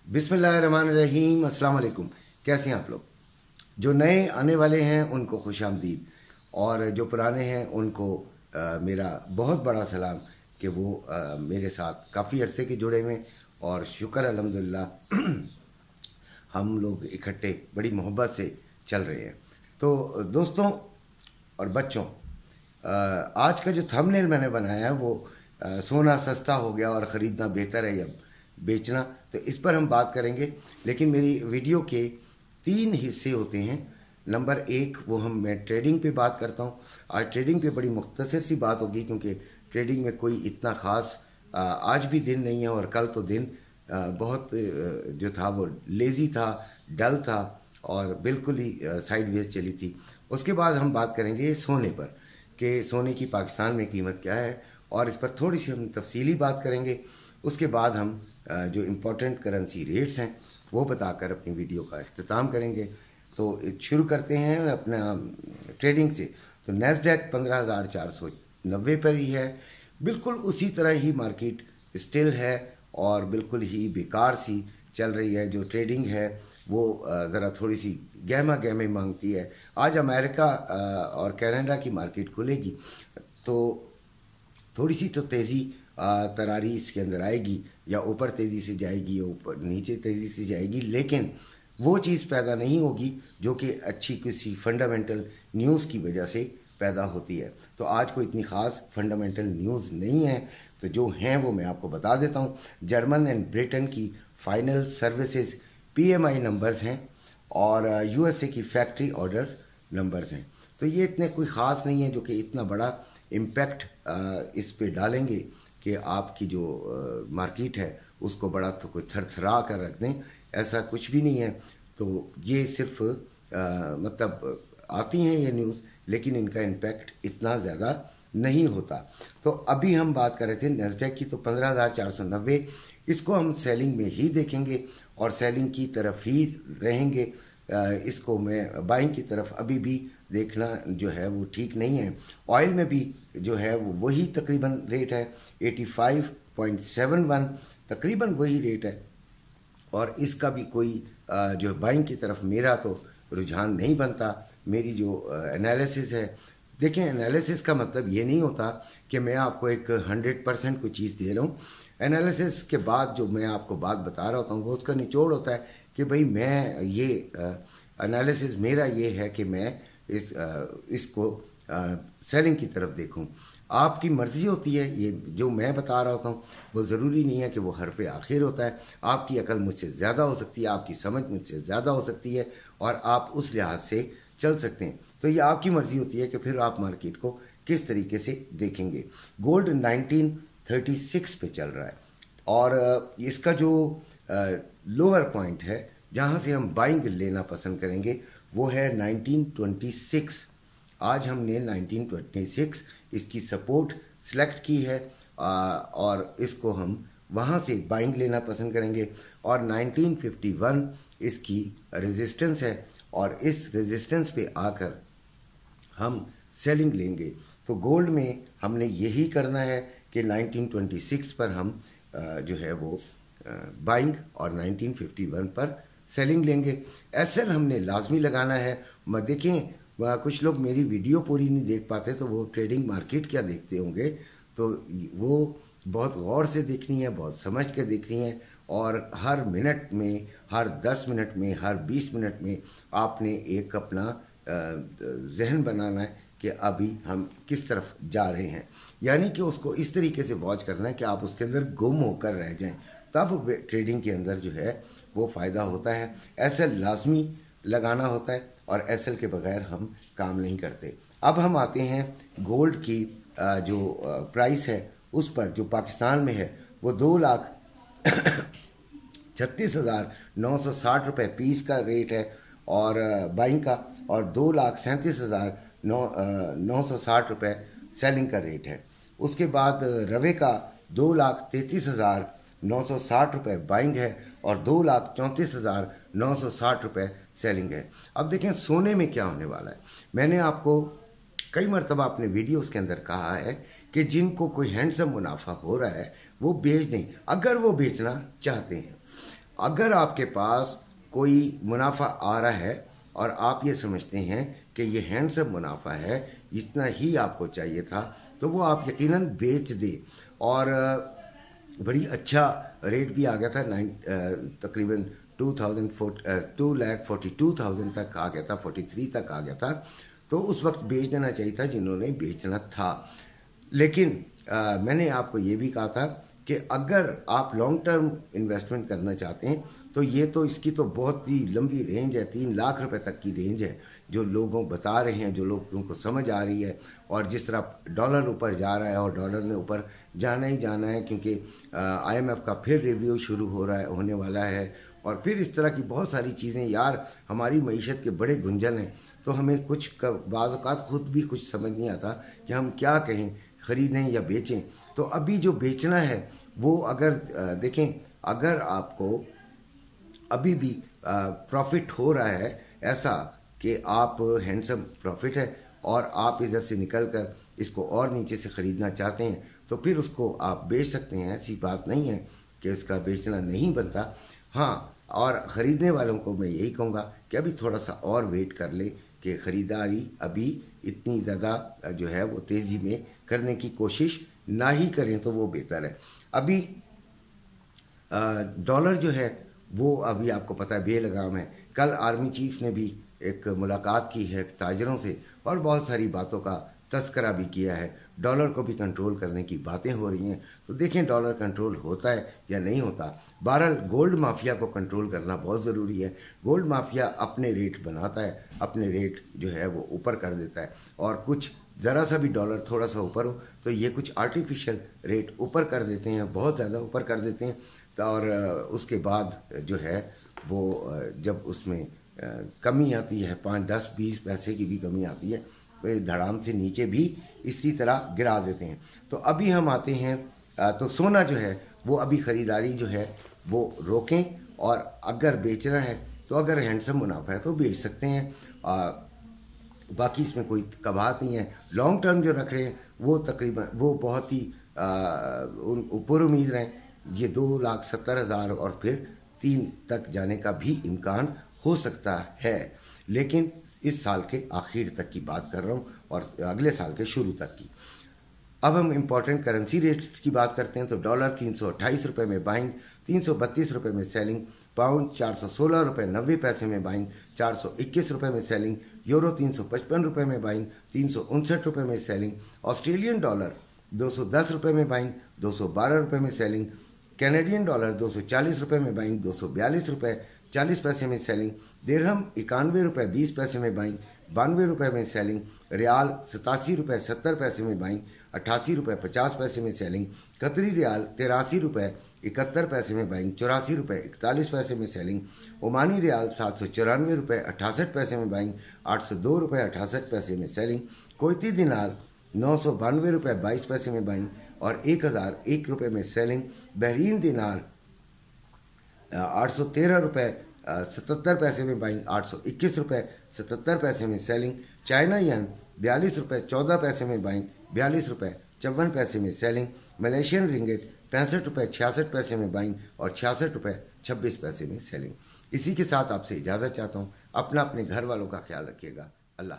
बिस्मिल्लाहिर्रहमानिर्रहीम, अस्सलाम वालेकुम। कैसे हैं आप लोग? जो नए आने वाले हैं उनको खुशामदीद, और जो पुराने हैं उनको मेरा बहुत बड़ा सलाम कि वो मेरे साथ काफ़ी अरसे के जुड़े हुए, और शुक्र अल्हम्दुलिल्लाह हम लोग इकट्ठे बड़ी मोहब्बत से चल रहे हैं। तो दोस्तों और बच्चों, आज का जो थंबनेल मैंने बनाया है वो सोना सस्ता हो गया और ख़रीदना बेहतर है या बेचना, तो इस पर हम बात करेंगे। लेकिन मेरी वीडियो के 3 हिस्से होते हैं। नंबर 1 वो मैं ट्रेडिंग पे बात करता हूँ। आज ट्रेडिंग पे बड़ी मुख्तसर सी बात होगी, क्योंकि ट्रेडिंग में कोई इतना ख़ास आज भी दिन नहीं है, और कल तो दिन बहुत जो था वो लेज़ी था, डल था, और बिल्कुल ही साइडवेज चली थी। उसके बाद हम बात करेंगे सोने पर, कि सोने की पाकिस्तान में कीमत क्या है, और इस पर थोड़ी सी हम तफसीली बात करेंगे। उसके बाद हम जो इम्पोर्टेंट करेंसी रेट्स हैं वो बताकर अपनी वीडियो का अख्तिताम करेंगे। तो शुरू करते हैं अपना ट्रेडिंग से। तो नैस्डैक 15,490 पर ही है, बिल्कुल उसी तरह ही मार्केट स्टिल है और बिल्कुल ही बेकार सी चल रही है। जो ट्रेडिंग है वो ज़रा थोड़ी सी गहमा गहमे मांगती है। आज अमेरिका और कनाडा की मार्केट खुलेगी तो थोड़ी सी तो तेज़ी तरारी इसके अंदर आएगी, या ऊपर तेज़ी से जाएगी या ऊपर नीचे तेज़ी से जाएगी, लेकिन वो चीज़ पैदा नहीं होगी जो कि अच्छी किसी फंडामेंटल न्यूज़ की वजह से पैदा होती है। तो आज कोई इतनी ख़ास फंडामेंटल न्यूज़ नहीं है, तो जो हैं वो मैं आपको बता देता हूँ। जर्मन एंड ब्रिटेन की फाइनल सर्विसेज PMI नंबर्स हैं, और USA की फैक्ट्री ऑर्डर नंबर्स हैं। तो ये इतने कोई ख़ास नहीं है जो कि इतना बड़ा इम्पैक्ट इस पे डालेंगे कि आपकी जो मार्केट है उसको बड़ा तो कोई थरथरा कर रख दें, ऐसा कुछ भी नहीं है। तो ये सिर्फ मतलब आती हैं ये न्यूज़, लेकिन इनका इम्पैक्ट इतना ज़्यादा नहीं होता। तो अभी हम बात कर रहे थे नैस्डैक की, तो 15,490 इसको हम सेलिंग में ही देखेंगे और सेलिंग की तरफ ही रहेंगे। इसको मैं बाइंग की तरफ अभी भी देखना जो है वो ठीक नहीं है। ऑयल में भी जो है वो वही तकरीबन रेट है, 85.71 तकरीबन वही रेट है, और इसका भी कोई जो बाइंग की तरफ मेरा तो रुझान नहीं बनता। मेरी जो एनालिसिस है, देखें एनालिसिस का मतलब ये नहीं होता कि मैं आपको एक 100% कोई चीज़ दे रहा हूँ। एनालिसिस के बाद जो मैं आपको बात बता रहा होता हूँ वो उसका निचोड़ होता है कि भाई मैं ये एनालिसिस मेरा ये है कि मैं इसको सेलिंग की तरफ देखूं। आपकी मर्ज़ी होती है, ये जो मैं बता रहा होता हूँ वो ज़रूरी नहीं है कि वो हरफ आखिर होता है। आपकी अकल मुझसे ज़्यादा हो सकती है, आपकी समझ मुझसे ज़्यादा हो सकती है, और आप उस लिहाज से चल सकते हैं। तो ये आपकी मर्ज़ी होती है कि फिर आप मार्केट को किस तरीके से देखेंगे। गोल्ड 1936 पे चल रहा है, और इसका जो लोअर पॉइंट है जहाँ से हम बाइंग लेना पसंद करेंगे वो है 1926। आज हमने 1926 इसकी सपोर्ट सेलेक्ट की है, और इसको हम वहाँ से बाइंग लेना पसंद करेंगे। और 1951 इसकी रेजिस्टेंस है, और इस रेजिस्टेंस पे आकर हम सेलिंग लेंगे। तो गोल्ड में हमने यही करना है कि 1926 पर हम जो है वो बाइंग और 1951 पर सेलिंग लेंगे। SL हमने लाजमी लगाना है। देखें कुछ लोग मेरी वीडियो पूरी नहीं देख पाते, तो वो ट्रेडिंग मार्केट क्या देखते होंगे, तो वो बहुत गौर से देखनी है, बहुत समझ के देखनी है, और हर मिनट में, हर 10 मिनट में, हर 20 मिनट में आपने एक अपना जहन बनाना है कि अभी हम किस तरफ जा रहे हैं। यानी कि उसको इस तरीके से वॉच करना है कि आप उसके अंदर गुम होकर रह जाएं, तब ट्रेडिंग के अंदर जो है वो फ़ायदा होता है। SL लाजमी लगाना होता है, और SL के बगैर हम काम नहीं करते। अब हम आते हैं गोल्ड की जो प्राइस है उस पर, जो पाकिस्तान में है वो 2,36,960 रुपये पीस का रेट है, और बाइंग का, और 2,37,960 रुपये सेलिंग का रेट है। उसके बाद रवे का 2,33,960 रुपये बाइंग है, और 2,34,960 रुपये सेलिंग है। अब देखें सोने में क्या होने वाला है। मैंने आपको कई मरतबा अपने वीडियोस के अंदर कहा है कि जिनको कोई हैंडसम मुनाफा हो रहा है वो बेच दें, अगर वो बेचना चाहते हैं। अगर आपके पास कोई मुनाफा आ रहा है और आप ये समझते हैं कि ये हैंडसम मुनाफा है, इतना ही आपको चाहिए था, तो वो आप यकीनन बेच दें। और बड़ी अच्छा रेट भी आ गया था, तकरीबन 2,42,000 तक आ गया था, 43 तक आ गया था। तो उस वक्त बेच देना चाहिए था जिन्होंने बेचना था। लेकिन मैंने आपको ये भी कहा था कि अगर आप लॉन्ग टर्म इन्वेस्टमेंट करना चाहते हैं तो ये तो इसकी तो बहुत ही लंबी रेंज है, 3 लाख रुपए तक की रेंज है जो लोगों बता रहे हैं, जो लोगों को समझ आ रही है। और जिस तरह डॉलर ऊपर जा रहा है और डॉलर ने ऊपर जाना ही जाना है, क्योंकि IMF का फिर रिव्यू शुरू हो रहा है, होने वाला है। और फिर इस तरह की बहुत सारी चीज़ें, यार हमारी मईशत के बड़े गुंजन हैं, तो हमें कुछ बाज़ औक़ात खुद भी कुछ समझ नहीं आता कि हम क्या कहें, ख़रीदें या बेचें। तो अभी जो बेचना है वो अगर देखें, अगर आपको अभी भी प्रॉफिट हो रहा है, ऐसा कि आप हैंडसम प्रॉफिट है और आप इधर से निकल कर इसको और नीचे से ख़रीदना चाहते हैं, तो फिर उसको आप बेच सकते हैं। ऐसी बात नहीं है कि उसका बेचना नहीं बनता। हाँ, और ख़रीदने वालों को मैं यही कहूँगा कि अभी थोड़ा सा और वेट कर ले, कि ख़रीदारी अभी इतनी ज़्यादा जो है वो तेज़ी में करने की कोशिश ना ही करें तो वो बेहतर है। अभी डॉलर जो है वो अभी आपको पता है बेलगाम है। कल आर्मी चीफ ने भी एक मुलाकात की है ताजरों से और बहुत सारी बातों का तस्करा भी किया है। डॉलर को भी कंट्रोल करने की बातें हो रही हैं, तो देखें डॉलर कंट्रोल होता है या नहीं होता। बहरहाल गोल्ड माफिया को कंट्रोल करना बहुत ज़रूरी है। गोल्ड माफिया अपने रेट बनाता है, अपने रेट जो है वो ऊपर कर देता है, और कुछ ज़रा सा भी डॉलर थोड़ा सा ऊपर हो तो ये कुछ आर्टिफिशियल रेट ऊपर कर देते हैं, बहुत ज़्यादा ऊपर कर देते हैं। और उसके बाद जो है वो जब उसमें कमी आती है, 5, 10, 20 पैसे की भी कमी आती है, तो धड़ाम से नीचे भी इसी तरह गिरा देते हैं। तो अभी हम आते हैं, तो सोना जो है वो अभी ख़रीदारी जो है वो रोकें, और अगर बेचना है तो अगर हैंडसम मुनाफा है तो बेच सकते हैं। बाकी इसमें कोई कबाहत नहीं है। लॉन्ग टर्म जो रख रहे हैं वो तकरीबन वो बहुत ही ऊपर उम्मीद रहें, ये 2,70,000 और फिर 3 तक जाने का भी इम्कान हो सकता है। लेकिन इस साल के आखिर तक की बात कर रहा हूँ और अगले साल के शुरू तक की। अब हम इम्पॉर्टेंट करेंसी रेट्स की बात करते हैं, तो डॉलर 328 रुपये में बाइंग, 332 रुपये में सेलिंग। पाउंड 416 रुपये 90 पैसे में बाइंग, 421 रुपये में सेलिंग। यूरो 355 रुपये में बाइंग, 359 रुपये में सेलिंग। ऑस्ट्रेलियन डॉलर 210 रुपये में बाइंग, 212 रुपये में सेलिंग। कैनेडियन डॉलर 240 रुपये में बाइंग, 242 रुपये 40 पैसे में सेलिंग। दिरहम 91 रुपये 20 पैसे में बाइंग, 92 रुपये में सेलिंग। रियाल 87 रुपये 70 पैसे में बाइंग, 88 रुपये 50 पैसे में सेलिंग। कतरी रियाल 83 रुपये 71 पैसे में बाइंग, 84 रुपये 41 पैसे में सेलिंग। ओमानी रियाल 794 रुपये 68 पैसे में बाइंग, 802 रुपये 68 पैसे में सेलिंग। कोयती दिनार 992 रुपये 22 पैसे में बाइंग और 1001 रुपये में सेलिंग। बहरीन दिनार 813 रुपये 77 पैसे में बाइंग, 821 रुपये 77 पैसे में सेलिंग। चाइना यन 42 रुपये 14 पैसे में बाइंग, 42 रुपये 54 पैसे में सेलिंग। मलेशियन रिंगिट 65 रुपये 66 पैसे में बाइंग और 66 रुपये 26 पैसे में सेलिंग। इसी के साथ आपसे इजाज़त चाहता हूँ। अपना अपने घर वालों का ख्याल रखिएगा। अल्लाह।